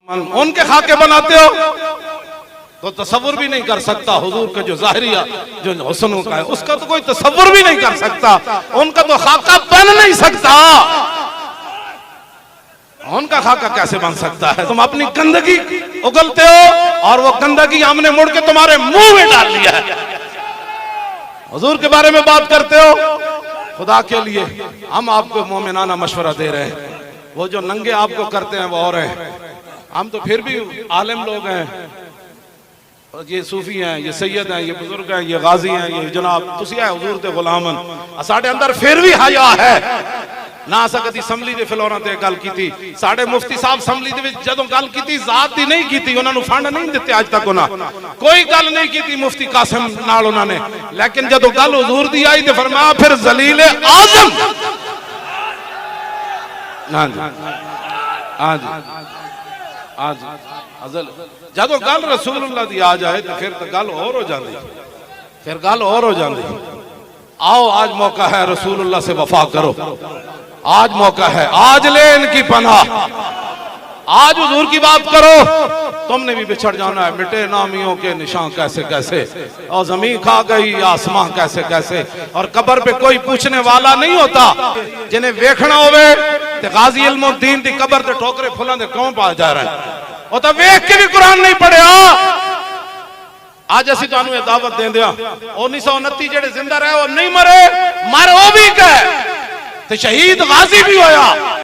उनके खाके बनाते हो तो तसव्वुर भी नहीं कर सकता। हुजूर का जो ज़ाहिरिया जो हुस्न का है उसका तो कोई तसव्वुर भी नहीं कर सकता। उनका तो खाका बन नहीं सकता। उनका खाका कैसे बन सकता है? तुम अपनी गंदगी उगलते हो और वो गंदगी हमने मुड़ के तुम्हारे मुंह में डाल लिया है। हुजूर के बारे में बात करते हो, खुदा के लिए हम आपको मोमिनाना मशवरा दे रहे हैं। वो जो नंगे आपको करते हैं वो और हैं, हम तो फिर भी आलिम लोग हैं। ये सूफी हैं, ये सैयद हैं, ये बुजुर्ग हैं, ये गाजी हैं, ये जनाब तुसी है हुजूर ते गुलामन। साडे अंदर फिर भी हया है ना। असा कदी असैंबली दे फ्लोरां ते गल कीती। साडे मुफ्ती साहब असैंबली दे विच जदों गल कीती जात दी नहीं कीती, उन्हां नूं फंड नहीं दित्ते अज तक। उन्हां कोई गल नहीं कीती मुफ्ती कासिम नाल उन्हां ने, लेकिन जदों गल हुजूर दी आई ते फरमाया फिर जलील आजम। हां जी हां जी हां जी अजल जदों गल रसूलुल्लाह दी आ जाए तो फिर तो गल और हो जाती, फिर गल और हो जाती। आओ आज मौका है, रसूलुल्लाह से वफा करो। आज मौका है, आज ले इनकी पनाह, आज हुजूर की बात करो। तुमने भी बिछड़ जाना है। मिटे नामियों के निशान कैसे कैसे, और जमीन खा गई आसमां कैसे कैसे, और कब्र पे कोई पूछने वाला नहीं होता। जिन्हें वेखना होवे ते गाजी इल्मुद्दीन दी कब्र ते ठोकरे फुलां दे क्यों पा जा रहे हैं? वो तो वेख के भी कुरान नहीं पढ़िया। आज असी तुहानू ये दावत देंदे आ, 1929 जेड़े जिंदा रहे वो नहीं मरे, मर वो भी गए ते शहीद गाजी भी होया।